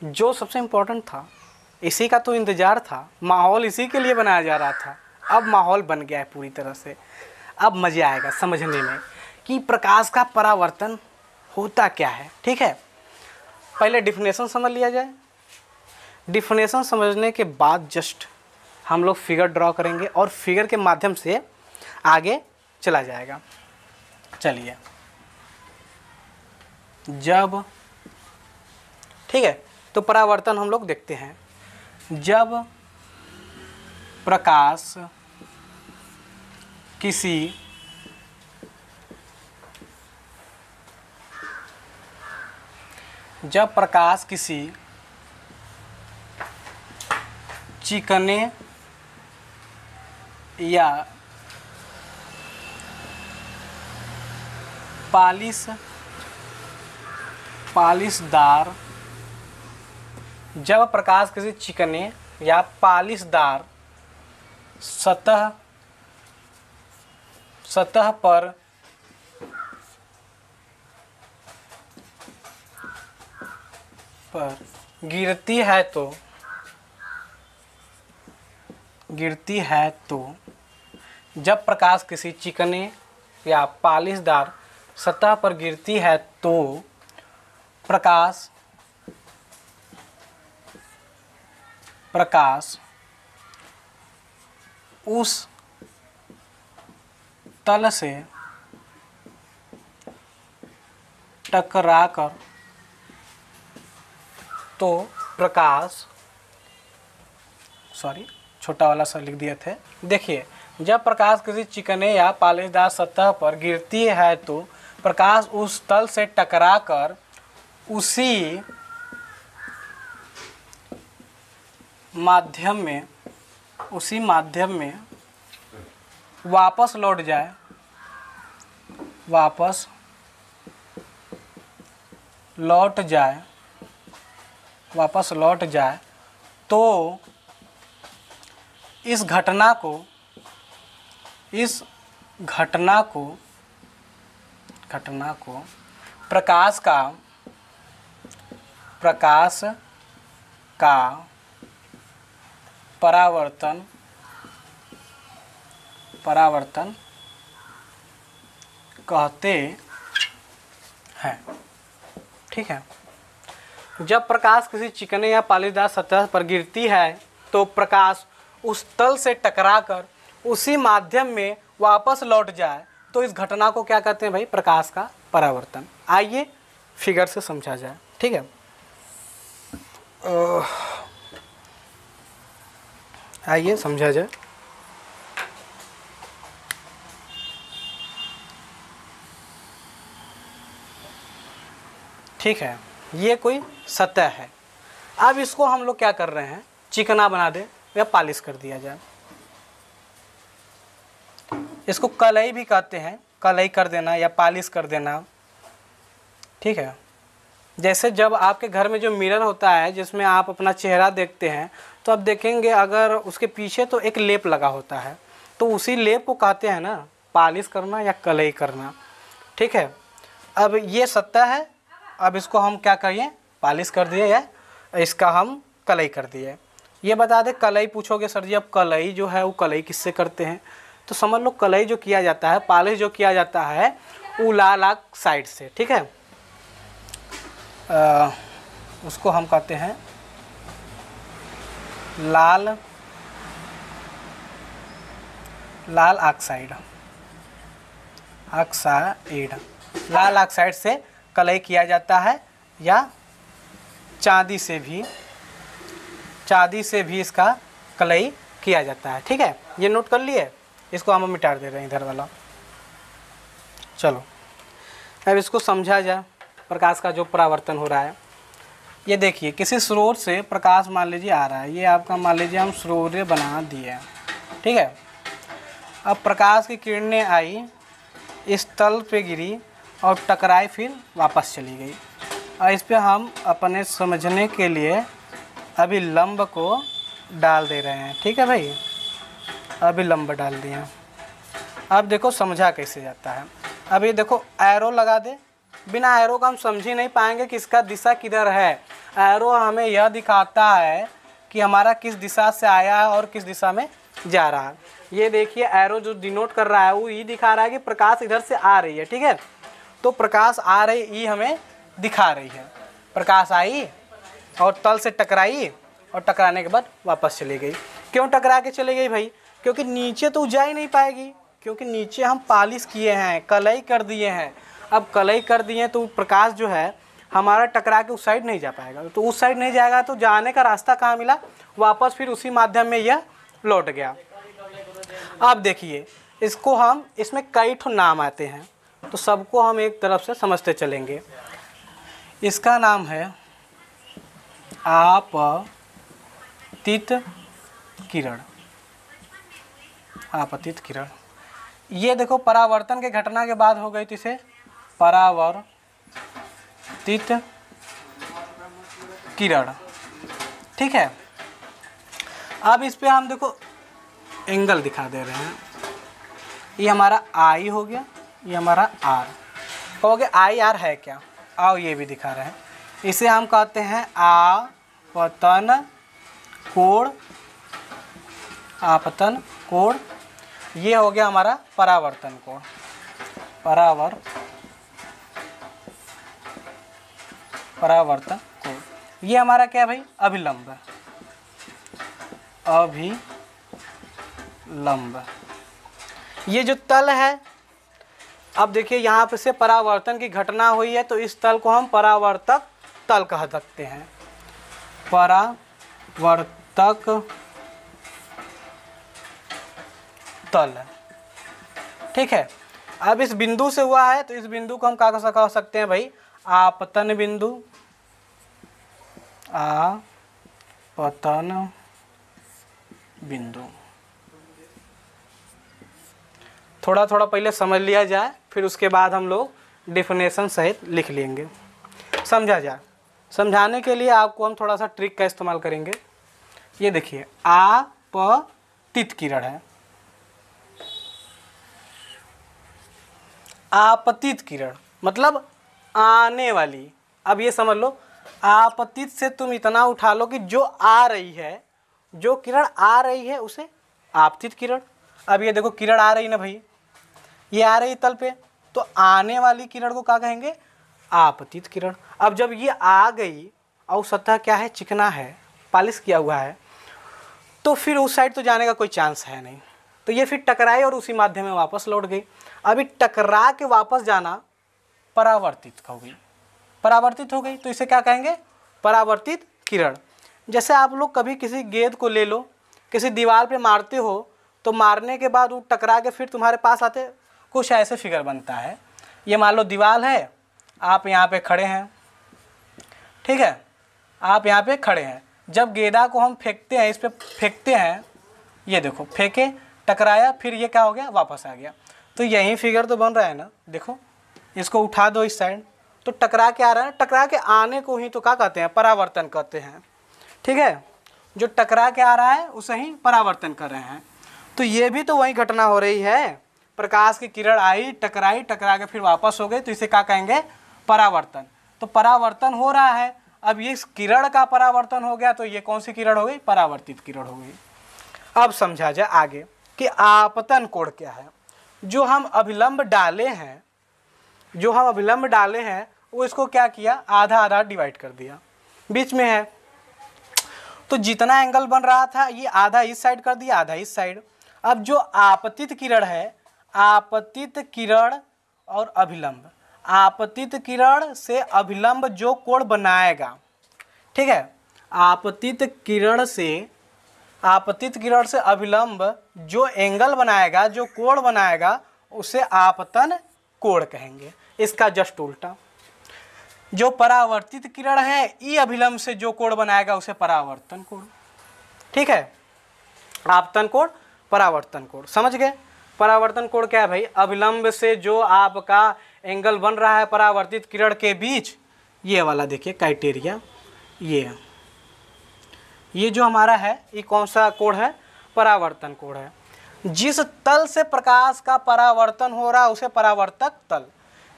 जो सबसे इम्पोर्टेंट था, इसी का तो इंतज़ार था, माहौल इसी के लिए बनाया जा रहा था। अब माहौल बन गया है पूरी तरह से। अब मज़े आएगा समझने में कि प्रकाश का परावर्तन होता क्या है। ठीक है, पहले डिफिनेशन समझ लिया जाए। डिफिनेशन समझने के बाद जस्ट हम लोग फिगर ड्रॉ करेंगे और फिगर के माध्यम से आगे चला जाएगा। चलिए, जब, ठीक है, तो परावर्तन हम लोग देखते हैं। जब प्रकाश किसी चिकने या पालिशदार, जब प्रकाश किसी चिकने या पालिशदार सतह पर गिरती है तो जब प्रकाश किसी चिकने या पालिशदार सतह पर गिरती है तो प्रकाश उस तल से टकराकर, तो प्रकाश, सॉरी छोटा वाला सा लिख दिए थे। देखिए, जब प्रकाश किसी चिकने या पालिशदार सतह पर गिरती है तो प्रकाश उस तल से टकराकर उसी माध्यम में वापस लौट जाए तो इस घटना को प्रकाश का परावर्तन कहते हैं। ठीक है, जब प्रकाश किसी चिकने या पालिशदार सतह पर गिरती है तो प्रकाश उस तल से टकराकर उसी माध्यम में वापस लौट जाए तो इस घटना को क्या कहते हैं भाई? प्रकाश का परावर्तन। आइए फिगर से समझा जाए। ठीक है, आइए समझा जाए। ठीक है, ये कोई सतह है। अब इसको हम लोग क्या कर रहे हैं? चिकना बना दे या पालिश कर दिया जाए। इसको कलई भी कहते हैं, कलई कर देना या पालिश कर देना। ठीक है, जैसे जब आपके घर में जो मिरर होता है जिसमें आप अपना चेहरा देखते हैं तो आप देखेंगे अगर उसके पीछे तो एक लेप लगा होता है, तो उसी लेप को कहते हैं ना पालिश करना या कलई करना। ठीक है, अब ये सतह है, अब इसको हम क्या करिए? पालिश कर दिए या इसका हम कलई कर दिए। ये बता दें, कलई पूछोगे सर जी अब कलई जो है वो कलई किससे करते हैं? तो समझ लो कलई जो किया जाता है, पालिश जो किया जाता है वो लाल ऑक्साइड से। ठीक है, उसको हम कहते हैं लाल ऑक्साइड। लाल ऑक्साइड से कलई किया जाता है या चांदी से भी इसका कलई किया जाता है। ठीक है, ये नोट कर लिए। इसको हम मिटा दे रहे हैं इधर वाला। चलो अब इसको समझा जाए, प्रकाश का जो परावर्तन हो रहा है। ये देखिए, किसी स्रोत से प्रकाश मान लीजिए आ रहा है, ये आपका मान लीजिए हम सूर्य बना दिए। ठीक है, अब प्रकाश की किरणें आई, इस तल पे गिरी और टकराई, फिर वापस चली गई। और इस पे हम अपने समझने के लिए अभी लंब को डाल दे रहे हैं। ठीक है भाई, अभी लंब डाल दिए। अब देखो समझा कैसे जाता है। अभी देखो एरो लगा दे, बिना एरो का हम समझ ही नहीं पाएंगे कि इसका दिशा किधर है। एरो हमें यह दिखाता है कि हमारा किस दिशा से आया है और किस दिशा में जा रहा है। ये देखिए एरो जो डिनोट कर रहा है वो ये दिखा रहा है कि प्रकाश इधर से आ रही है, ठीक है। तो प्रकाश आ रही ये हमें दिखा रही है, प्रकाश आई और तल से टकराई और टकराने के बाद वापस चली गई। क्यों टकरा के चली गई भाई? क्योंकि नीचे तो जा ही नहीं पाएगी, क्योंकि नीचे हम पॉलिश किए हैं, कलई कर दिए हैं। अब कलई कर दिए तो प्रकाश जो है हमारा टकरा के उस साइड नहीं जा पाएगा, तो उस साइड नहीं जाएगा तो जाने का रास्ता कहाँ मिला? वापस फिर उसी माध्यम में यह लौट गया। अब देखिए इसको हम, इसमें कई ठो नाम आते हैं तो सबको हम एक तरफ से समझते चलेंगे। इसका नाम है आपतित किरण। आपतित किरण, ये देखो परावर्तन के घटना के बाद हो गई तो इसे परावर्तित किरण, ठीक है। अब इस पे हम देखो एंगल दिखा दे रहे हैं। ये हमारा आई हो गया, ये हमारा आर। कहोगे आई आर है क्या? आओ ये भी दिखा रहे हैं। इसे हम कहते हैं आपतन कोण। आपतन कोण, ये हो गया हमारा परावर्तन कोण। परावर्तन कोण, ये हमारा क्या है भाई? अभिलंब। अभिलंब, ये जो तल है, अब देखिए यहाँ पे से परावर्तन की घटना हुई है तो इस तल को हम परावर्तक तल कह सकते हैं। परावर्तक तल, ठीक है। अब इस बिंदु से हुआ है तो इस बिंदु को हम क्या कह सकते हैं भाई? आपतन बिंदु। आपतन बिंदु। थोड़ा थोड़ा पहले समझ लिया जाए, फिर उसके बाद हम लोग डेफिनेशन सहित लिख लेंगे, समझा जाए। समझाने के लिए आपको हम थोड़ा सा ट्रिक का इस्तेमाल करेंगे। ये देखिए आपतित किरण है, आपतित किरण मतलब आने वाली। अब ये समझ लो, आपतित से तुम इतना उठा लो कि जो आ रही है, जो किरण आ रही है उसे आपतित किरण। अब ये देखो किरण आ रही ना भाई, ये आ रही तल पे, तो आने वाली किरण को क्या कहेंगे? आपतित किरण। अब जब ये आ गई और सतह क्या है? चिकना है, पॉलिश किया हुआ है, तो फिर उस साइड तो जाने का कोई चांस है नहीं, तो ये फिर टकराई और उसी माध्यम में वापस लौट गई। अभी टकरा के वापस जाना परावर्तित हो गई, परावर्तित हो गई, तो इसे क्या कहेंगे? परावर्तित किरण। जैसे आप लोग कभी किसी गेंद को ले लो, किसी दीवार पे मारते हो, तो मारने के बाद वो टकरा के फिर तुम्हारे पास आते, कुछ ऐसे फिगर बनता है। ये मान लो दीवार है, आप यहाँ पे खड़े हैं, ठीक है, आप यहाँ पे खड़े हैं। जब गेंदा को हम फेंकते हैं, इस पे फेंकते हैं, ये देखो फेंके, टकराया, फिर ये क्या हो गया? वापस आ गया। तो यही फिगर तो बन रहा है ना, देखो इसको उठा दो इस साइड, तो टकरा के आ रहा है। टकरा के आने को ही तो क्या कहते हैं? परावर्तन कहते हैं, ठीक है। जो टकरा के आ रहा है उसे ही परावर्तन कर रहे हैं। तो ये भी तो वही घटना हो रही है, प्रकाश की किरण आई, टकराई, टकरा के फिर वापस हो गई, तो इसे क्या कहेंगे? परावर्तन। तो परावर्तन हो रहा है। अब ये इस किरण का परावर्तन हो गया, तो ये कौन सी किरण हो गई? परावर्तित किरण हो गई। अब समझा जाए आगे कि आपतन कोण क्या है। जो हम अभिलंब डाले हैं, जो हम अभिलंब डाले हैं वो इसको क्या किया? आधा आधा डिवाइड कर दिया, बीच में है, तो जितना एंगल बन रहा था ये आधा इस साइड कर दिया, आधा इस साइड। अब जो आपतित किरण है, आपतित किरण और अभिलंब, आपतित किरण से अभिलंब जो कोण बनाएगा, ठीक है, आपतित किरण से अभिलंब जो एंगल बनाएगा, जो कोण बनाएगा, उसे आपतन कोण कहेंगे। इसका जस्ट उल्टा, जो परावर्तित किरण है ई अभिलंब से जो कोण बनाएगा उसे परावर्तन कोण, ठीक है। आपतन कोण, परावर्तन कोण, समझ गए? परावर्तन कोण क्या है भाई? अभिलंब से जो आपका एंगल बन रहा है परावर्तित किरण के बीच, ये वाला देखिए क्राइटेरिया, ये जो हमारा है ये कौन सा कोण है? परावर्तन कोण है। जिस तल से प्रकाश का परावर्तन हो रहा है उसे परावर्तक तल।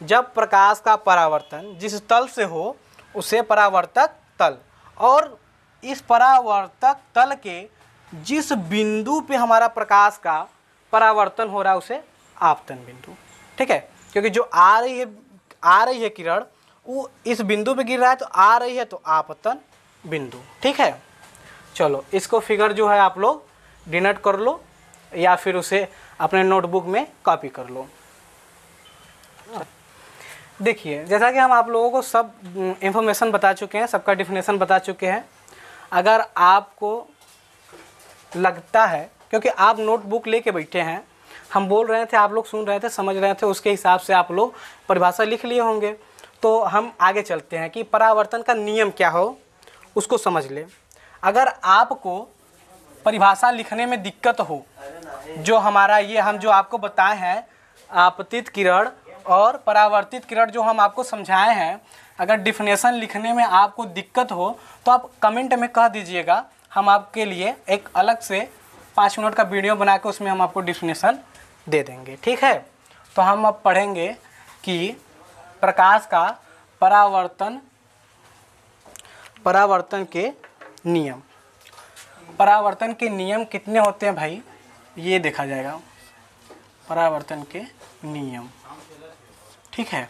जब प्रकाश का परावर्तन जिस तल से हो उसे परावर्तक तल। और इस परावर्तक तल के जिस बिंदु पे हमारा प्रकाश का परावर्तन हो रहा है उसे आपतन बिंदु, ठीक है। क्योंकि जो आ रही है किरण वो इस बिंदु पे गिर रहा है तो आ रही है तो आपतन बिंदु, ठीक है। चलो इसको फिगर जो है आप लोग डिनोट कर लो या फिर उसे अपने नोटबुक में कॉपी कर लो। देखिए जैसा कि हम आप लोगों को सब इंफॉर्मेशन बता चुके हैं, सबका डिफिनेशन बता चुके हैं। अगर आपको लगता है, क्योंकि आप नोटबुक लेके बैठे हैं, हम बोल रहे थे, आप लोग सुन रहे थे, समझ रहे थे, उसके हिसाब से आप लोग परिभाषा लिख लिए होंगे। तो हम आगे चलते हैं कि परावर्तन का नियम क्या हो उसको समझ ले। अगर आपको परिभाषा लिखने में दिक्कत हो, जो हमारा ये हम जो आपको बताए हैं आपतित किरण और परावर्तित किरण जो हम आपको समझाए हैं, अगर डिफिनेशन लिखने में आपको दिक्कत हो तो आप कमेंट में कह दीजिएगा, हम आपके लिए एक अलग से 5 मिनट का वीडियो बना के उसमें हम आपको डिफिनेशन दे देंगे, ठीक है। तो हम अब पढ़ेंगे कि प्रकाश का परावर्तन के नियम। परावर्तन के नियम कितने होते हैं भाई, ये देखा जाएगा। परावर्तन के नियम, ठीक है।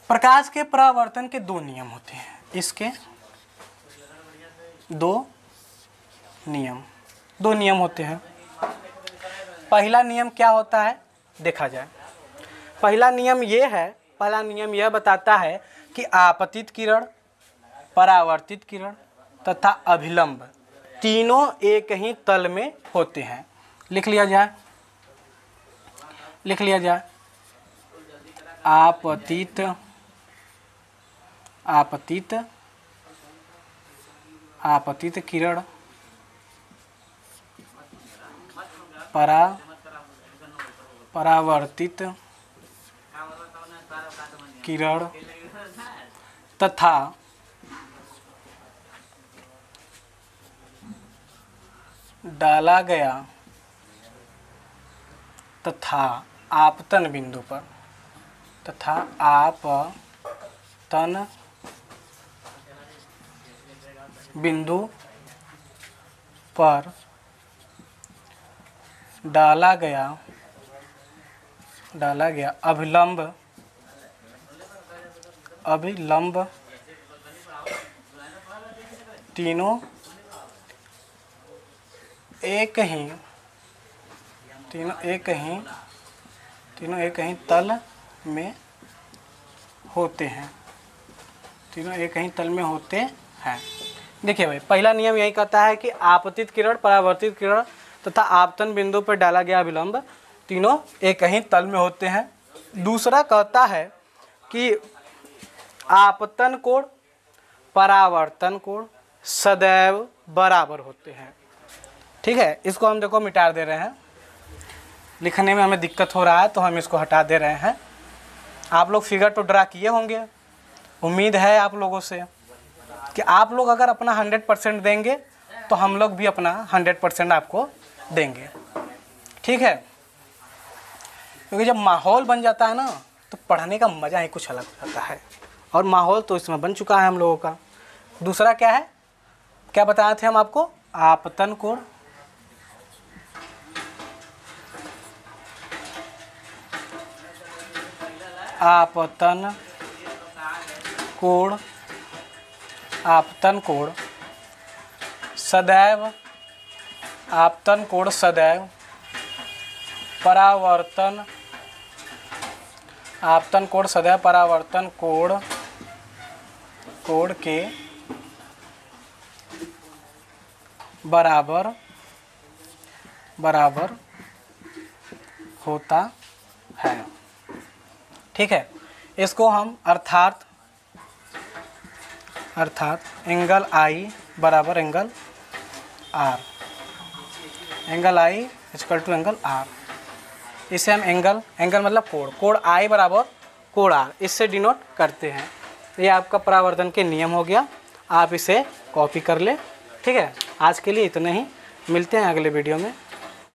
प्रकाश के परावर्तन के 2 नियम होते हैं, इसके 2 नियम होते हैं। पहला नियम क्या होता है देखा जाए। पहला नियम यह बताता है कि आपतित किरण, परावर्तित किरण तथा अभिलंब तीनों एक ही तल में होते हैं। लिख लिया जाए। आपतित किरण, परावर्तित किरण तथा डाला गया तथा आपतन बिंदु पर डाला गया अभिलंब तीनों एक ही तल में होते हैं। देखिए भाई, पहला नियम यही कहता है कि आपतित किरण, परावर्तित किरण तथा आपतन बिंदु पर डाला गया अभिलंब तीनों एक ही तल में होते हैं। दूसरा कहता है कि आपतन कोण, परावर्तन कोण सदैव बराबर होते हैं, ठीक है। इसको हम देखो मिटा दे रहे हैं, लिखने में हमें दिक्कत हो रहा है तो हम इसको हटा दे रहे हैं। आप लोग फिगर तो ड्रा किए होंगे, उम्मीद है आप लोगों से कि आप लोग अगर अपना 100% देंगे तो हम लोग भी अपना 100% आपको देंगे, ठीक है। क्योंकि जब माहौल बन जाता है ना तो पढ़ने का मज़ा ही कुछ अलग हो जाता है, और माहौल तो इसमें बन चुका है हम लोगों का। दूसरा क्या है, क्या बताए थे हम आपको, आपतन कोण, आपतन कोण सदैव परावर्तन कोण के बराबर होता है, ठीक है। इसको हम अर्थात एंगल आई बराबर angle R, angle I equal to angle R, इसे हम एंगल मतलब कोण आई बराबर कोण आर, इससे डिनोट करते हैं। ये आपका परावर्तन के नियम हो गया, आप इसे कॉपी कर ले, ठीक है। आज के लिए इतना ही, मिलते हैं अगले वीडियो में।